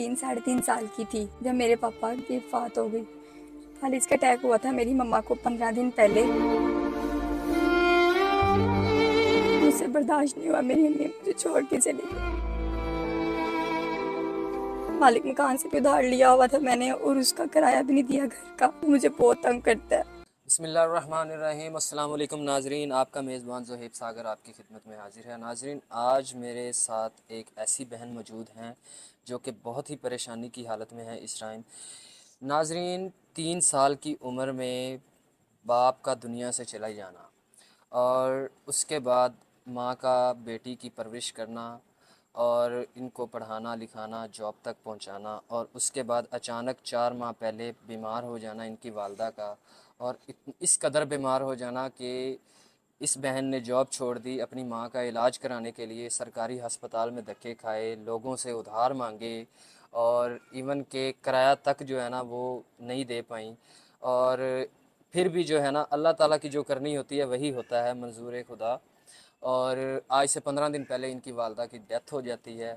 3 साढ़े 3 साल की थी जब मेरे पापा की वफ़ात हो गई। खालिद का अटैक हुआ था मेरी मम्मा को 15 दिन पहले। मुझसे बर्दाश्त नहीं हुआ, मेरी अम्मी मुझे छोड़ के चली गई। मालिक मकान से भी उधार लिया हुआ था मैंने और उसका किराया भी नहीं दिया घर का। मुझे बहुत तंग करता है। बिस्मिल्लाहिर्रहमानिर्रहीम। अस्सलाम वालेकुम नाजरीन, आपका मेज़बान ज़ोहैब सागर आपकी खिदमत में हाजिर है। नाजरीन, आज मेरे साथ एक ऐसी बहन मौजूद हैं जो कि बहुत ही परेशानी की हालत में है इस टाइम। नाजरीन, 3 साल की उम्र में बाप का दुनिया से चला जाना और उसके बाद माँ का बेटी की परवरिश करना और इनको पढ़ाना लिखाना, जॉब तक पहुंचाना, और उसके बाद अचानक 4 माह पहले बीमार हो जाना इनकी वालदा का, और इस कदर बीमार हो जाना कि इस बहन ने जॉब छोड़ दी, अपनी माँ का इलाज कराने के लिए सरकारी हस्पताल में धक्के खाए, लोगों से उधार मांगे और इवन के किराया तक जो है ना वो नहीं दे पाई। और फिर भी जो है ना अल्लाह ताला की जो करनी होती है वही होता है, मंजूर खुदा। और आज से 15 दिन पहले इनकी वालदा की डेथ हो जाती है।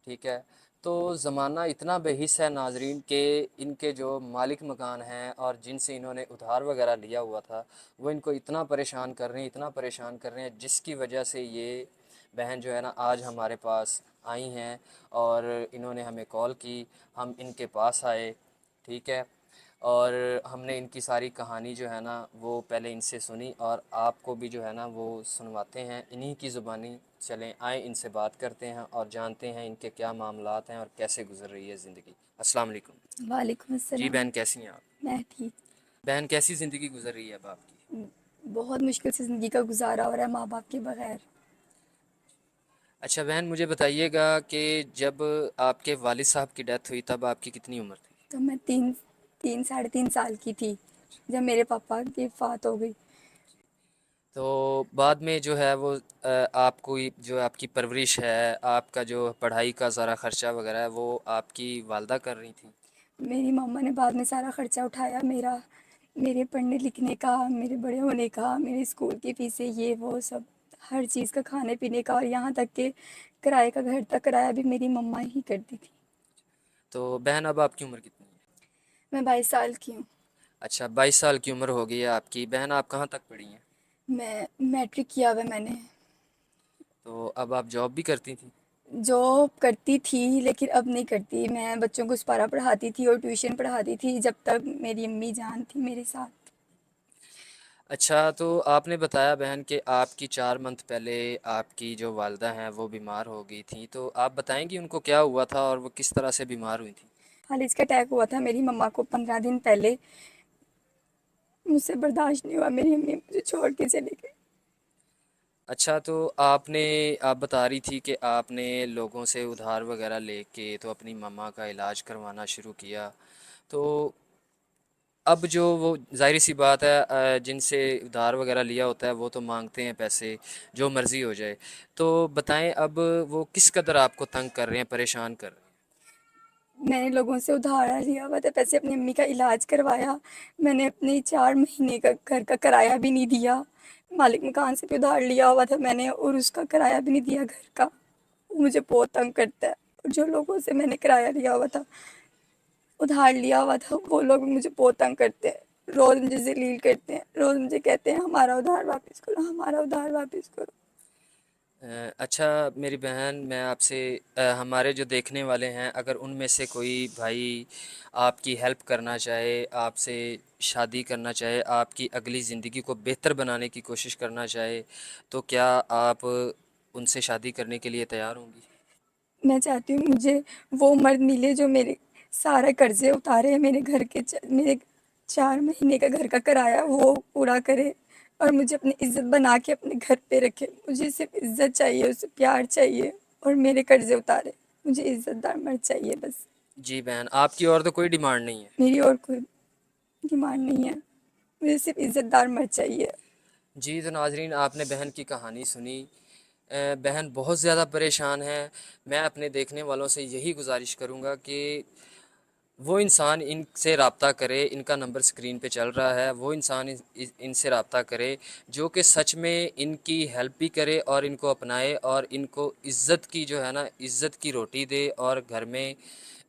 ठीक है, तो ज़माना इतना बेहिस है नाजरीन कि इनके जो मालिक मकान हैं और जिनसे इन्होंने उधार वगैरह लिया हुआ था वो इनको इतना परेशान कर रहे हैं, इतना परेशान कर रहे हैं, जिसकी वजह से ये बहन जो है ना आज हमारे पास आई हैं और इन्होंने हमें कॉल की, हम इनके पास आए। ठीक है, और हमने इनकी सारी कहानी जो है ना वो पहले इनसे सुनी और आपको भी जो है ना वो सुनवाते हैं इन्हीं की ज़ुबानी। चलें आए इनसे बात करते हैं और जानते हैं इनके क्या मामलात हैं और कैसे गुजर रही है ज़िंदगी। अस्सलाम वालेकुम। वालेकुम जी अस्सलाम। बहन, कैसी हैं आप? मैं ठीक। बहन, कैसी ज़िंदगी गुजर रही है अब आपकी? बहुत मुश्किल से ज़िंदगी का गुजारा हो रहा है माँ बाप के बगैर। अच्छा बहन, मुझे बताइएगा कि जब आपके वालिद साहब की डेथ हुई तब आपकी कितनी उम्र थी? तो मैं तीन साढ़े 3 साल की थी जब मेरे पापा की वफ़ात हो गई। तो बाद में जो है वो आपको जो आपकी परवरिश है, आपका जो पढ़ाई का सारा ख़र्चा वगैरह है वो आपकी वालदा कर रही थी? मेरी मम्मा ने बाद में सारा खर्चा उठाया मेरा, मेरे पढ़ने लिखने का, मेरे बड़े होने का, मेरे स्कूल की फ़ीसें, ये वो सब, हर चीज़ का, खाने पीने का, और यहाँ तक कि किराए का, घर तक किराया भी मेरी मम्मा ही करती थी। तो बहन, अब आपकी उम्र कितनी है? मैं 22 साल की हूँ। अच्छा, 22 साल की उम्र हो गई है आपकी। बहन, आप कहाँ तक पढ़ी हैं? मैं मैट्रिक किया हुआ है मैंने। तो अब आप जॉब भी करती थी? जॉब करती थी लेकिन अब नहीं करती। मैं बच्चों को सुपारा पढ़ाती थी और ट्यूशन पढ़ाती थी जब तक मेरी अम्मी जान थी मेरे साथ। अच्छा, तो आपने बताया बहन कि आपकी 4 मंथ पहले आपकी जो वालदा हैं वो बीमार हो गई थी, तो आप बताएंगी उनको क्या हुआ था और वो किस तरह से बीमार हुई थी? खालिद का अटैक हुआ था मेरी मम्मा को 15 दिन पहले। मुझसे बर्दाश्त नहीं हुआ, मेरी अम्मी मुझे छोड़ के चली गई। अच्छा, तो आप बता रही थी कि आपने लोगों से उधार वगैरह लेके तो अपनी मम्मा का इलाज करवाना शुरू किया। तो अब जो वो ज़ाहिर सी बात है, जिनसे उधार वगैरह लिया होता है वो तो मांगते हैं पैसे, जो मर्ज़ी हो जाए। तो बताएं अब वो किस कदर आपको तंग कर रहे हैं, परेशान कर रहे हैं? मैंने लोगों से उधार लिया हुआ था पैसे, अपनी अम्मी का इलाज करवाया। मैंने अपने 4 महीने का घर का किराया भी नहीं दिया। मालिक मकान से भी उधार लिया हुआ था मैंने और उसका किराया भी नहीं दिया घर का। वो मुझे बहुत तंग करता है। और जो लोगों से मैंने किराया लिया हुआ था, उधार लिया हुआ था, वो लोग भी मुझे बहुत तंग करते हैं। रोज़ मुझे ज़लील करते हैं, रोज़ मुझे कहते हैं हमारा उधार वापस करो, हमारा उधार वापस करो। अच्छा मेरी बहन, मैं आपसे हमारे जो देखने वाले हैं अगर उनमें से कोई भाई आपकी हेल्प करना चाहे, आपसे शादी करना चाहे, आपकी अगली ज़िंदगी को बेहतर बनाने की कोशिश करना चाहे, तो क्या आप उनसे शादी करने के लिए तैयार होंगी? मैं चाहती हूँ मुझे वो मर्द मिले जो मेरे सारे कर्जे उतारे, मेरे घर के मेरे 4 महीने का घर का किराया वो पूरा करे और मुझे अपनी इज्जत बना के अपने घर पे रखे। मुझे सिर्फ इज्जत चाहिए, उससे प्यार चाहिए और मेरे कर्जे उतारे। मुझे इज्जतदार मर्द चाहिए बस। जी बहन, आपकी और तो कोई डिमांड नहीं है? मेरी और कोई डिमांड नहीं है, मुझे सिर्फ इज्जतदार मर्द चाहिए। जी, तो नाजरीन, आपने बहन की कहानी सुनी। बहन बहुत ज़्यादा परेशान है। मैं अपने देखने वालों से यही गुजारिश करूँगा कि वो इंसान इनसे रब्ता करे, इनका नंबर स्क्रीन पे चल रहा है, वो इंसान इनसे रब्ता करे जो कि सच में इनकी हेल्प भी करे और इनको अपनाए और इनको इज़्ज़त की जो है ना इज़्ज़त की रोटी दे और घर में